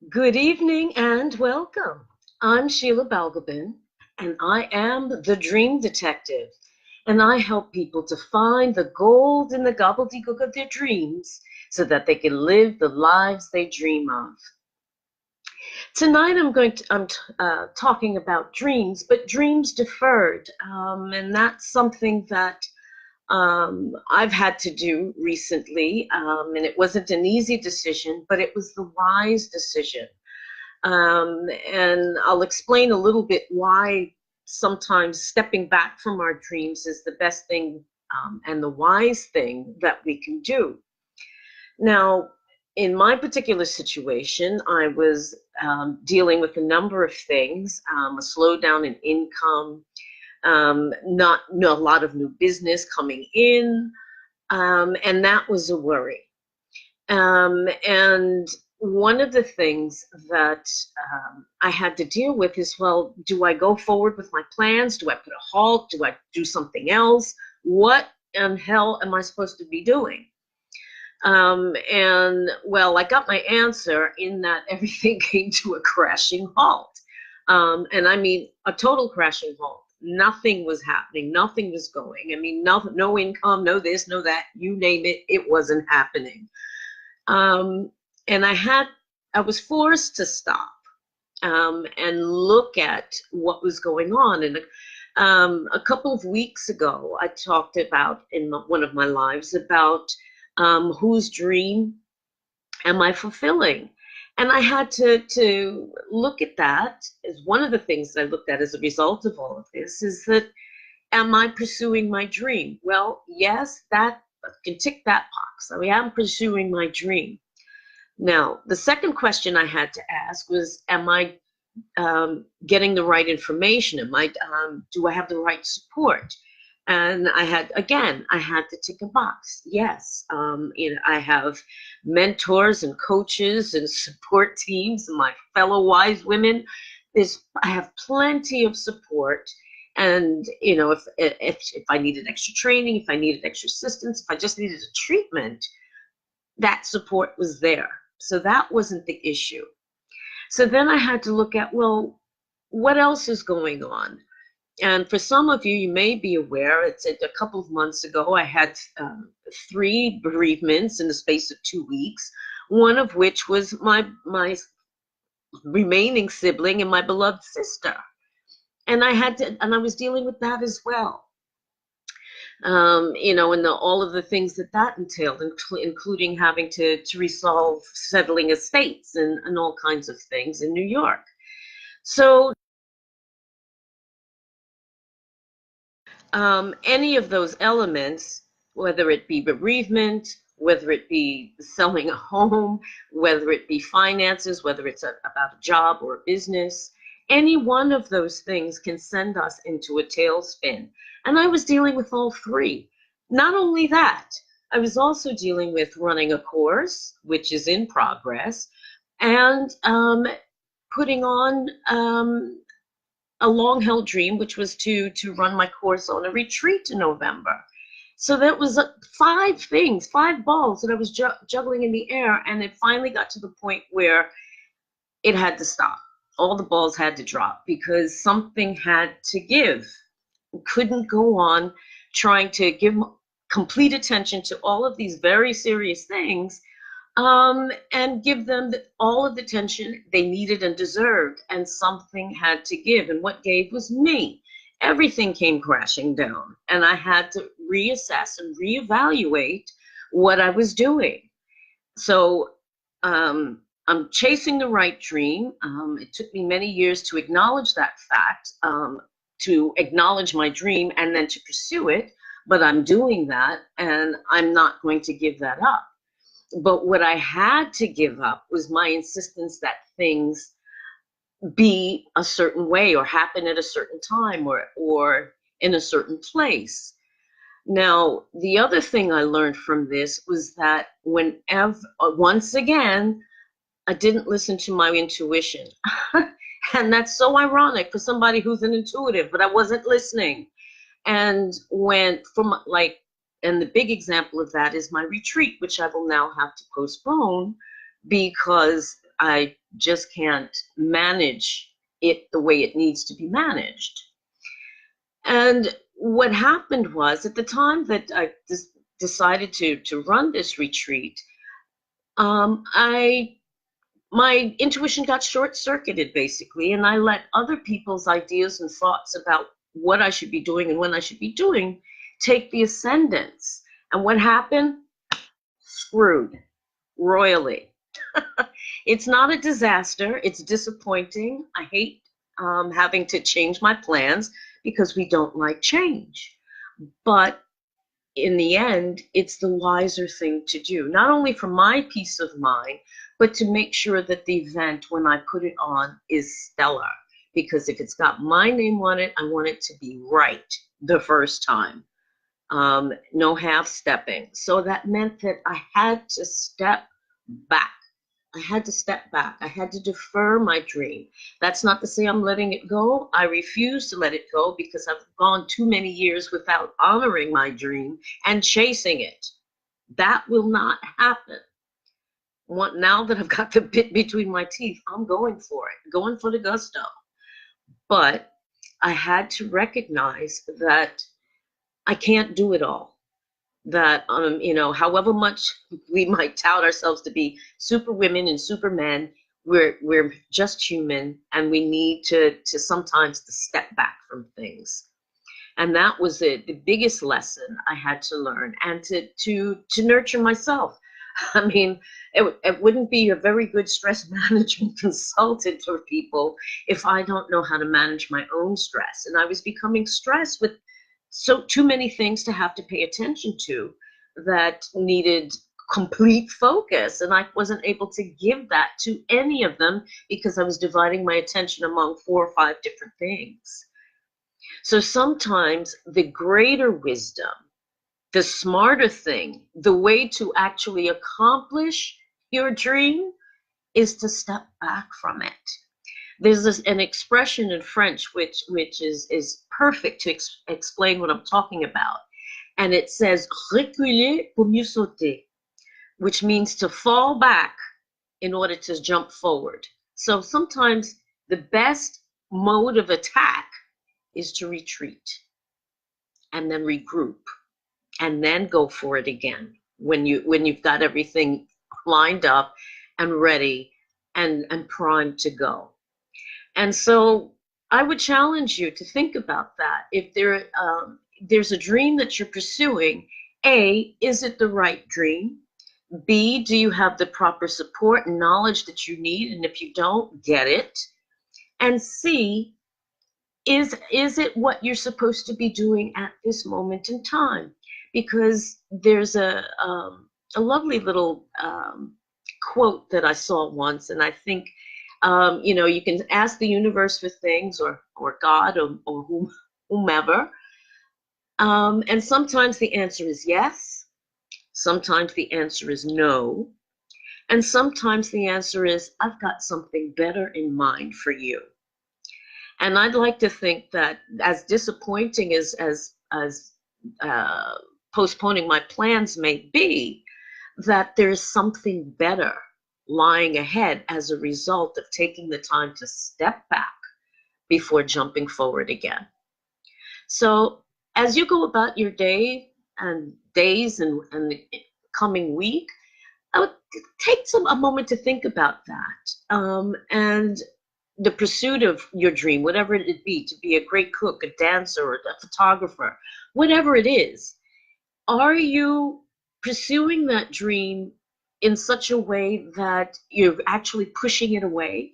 Good evening and welcome. I'm Sheila Balgobin, and I am the Dream Detective, and I help people to find the gold in the gobbledygook of their dreams so that they can live the lives they dream of. Tonight I'm talking about dreams, but dreams deferred, and that's something that I've had to do recently, and it wasn't an easy decision, but it was the wise decision. And I'll explain a little bit why sometimes stepping back from our dreams is the best thing and the wise thing that we can do. Now, in my particular situation, I was dealing with a number of things, a slowdown in income, not a lot of new business coming in, and that was a worry. And one of the things that I had to deal with is, well, do I go forward with my plans? Do I put a halt? Do I do something else? What in hell am I supposed to be doing? And well, I got my answer in that everything came to a crashing halt. And I mean, a total crashing halt. Nothing was happening. Nothing was going. I mean, no income, no this, no that, you name it, it wasn't happening. Um, and I was forced to stop and look at what was going on. And a couple of weeks ago, I talked about in one of my lives about whose dream am I fulfilling? And I had to look at that as one of the things that I looked at as a result of all of this is that am I pursuing my dream? Well, yes, that I can tick that box. I am pursuing my dream. Now, the second question I had to ask was, am I getting the right information? Do I have the right support? And I had to tick a box. Yes, I have mentors and coaches and support teams and my fellow wise women. I have plenty of support. And if I needed extra training, if I needed extra assistance, if I just needed a treatment, that support was there. So that wasn't the issue. So then I had to look at, well, what else is going on? And for some of you, you may be aware, it's a couple of months ago, I had 3 bereavements in the space of 2 weeks, one of which was my remaining sibling and my beloved sister. And I was dealing with that as well. And all of the things that entailed, including having to resolve settling estates and all kinds of things in New York. So any of those elements, whether it be bereavement, whether it be selling a home, whether it be finances, whether it's about a job or a business, any one of those things can send us into a tailspin. And I was dealing with all 3. Not only that, I was also dealing with running a course, which is in progress, and putting on a long-held dream, which was to run my course on a retreat in November. So that was 5 things, 5 balls that I was juggling in the air, and it finally got to the point where it had to stop. All the balls had to drop because something had to give. We couldn't go on trying to give complete attention to all of these very serious things and give them all of the attention they needed and deserved. And something had to give. And what gave was me. Everything came crashing down. And I had to reassess and reevaluate what I was doing. So I'm chasing the right dream. It took me many years to acknowledge that fact, to acknowledge my dream and then to pursue it. But I'm doing that, and I'm not going to give that up. But what I had to give up was my insistence that things be a certain way or happen at a certain time or in a certain place. Now, the other thing I learned from this was that once again, I didn't listen to my intuition. And that's so ironic for somebody who's an intuitive, but I wasn't listening. And and the big example of that is my retreat, which I will now have to postpone because I just can't manage it the way it needs to be managed. And what happened was, at the time that I decided to run this retreat, I my intuition got short-circuited basically, and I let other people's ideas and thoughts about what I should be doing and when I should be doing take the ascendance. And what happened? Screwed royally. It's not a disaster. It's disappointing. I hate having to change my plans because we don't like change. But in the end, it's the wiser thing to do, not only for my peace of mind, but to make sure that the event, when I put it on, is stellar. Because if it's got my name on it, I want it to be right the first time. No half stepping. So that meant that I had to step back. I had to step back. I had to defer my dream. That's not to say I'm letting it go. I refuse to let it go because I've gone too many years without honoring my dream and chasing it. That will not happen. Now that I've got the bit between my teeth, I'm going for it, going for the gusto. But I had to recognize that I can't do it all. That however much we might tout ourselves to be super women and super men, we're just human, and we need to sometimes to step back from things. And that was the biggest lesson I had to learn, and to nurture myself. I mean, it wouldn't be a very good stress management consultant for people if I don't know how to manage my own stress. And I was becoming stressed with too many things to have to pay attention to that needed complete focus, and I wasn't able to give that to any of them because I was dividing my attention among 4 or 5 different things. So sometimes the greater wisdom, the smarter thing, the way to actually accomplish your dream is to step back from it. There's an expression in French which is perfect to explain what I'm talking about. And it says, reculer pour mieux sauter, which means to fall back in order to jump forward. So sometimes the best mode of attack is to retreat and then regroup and then go for it again when you've got everything lined up and ready and primed to go. And so I would challenge you to think about that. If there's a dream that you're pursuing, A, is it the right dream? B, do you have the proper support and knowledge that you need? And if you don't, get it. And C, is it what you're supposed to be doing at this moment in time? Because there's a lovely little quote that I saw once, and I think you can ask the universe for things, or God, or whomever. And sometimes the answer is yes. Sometimes the answer is no. And sometimes the answer is, I've got something better in mind for you. And I'd like to think that, as disappointing as postponing my plans may be, that there's something better lying ahead as a result of taking the time to step back before jumping forward again. So as you go about your day and days and the coming week, I would take a moment to think about that. And the pursuit of your dream, whatever it be, to be a great cook, a dancer, or a photographer, whatever it is, are you pursuing that dream in such a way that you're actually pushing it away?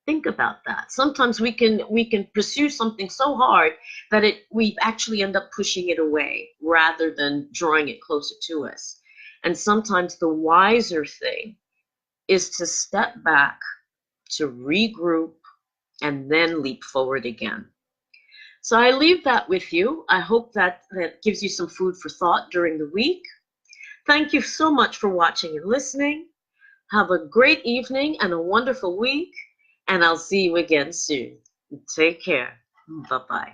Think about that. Sometimes we can pursue something so hard that we actually end up pushing it away rather than drawing it closer to us. And sometimes the wiser thing is to step back, to regroup, and then leap forward again. So I leave that with you. I hope that gives you some food for thought during the week. Thank you so much for watching and listening. Have a great evening and a wonderful week, and I'll see you again soon. Take care. Bye-bye.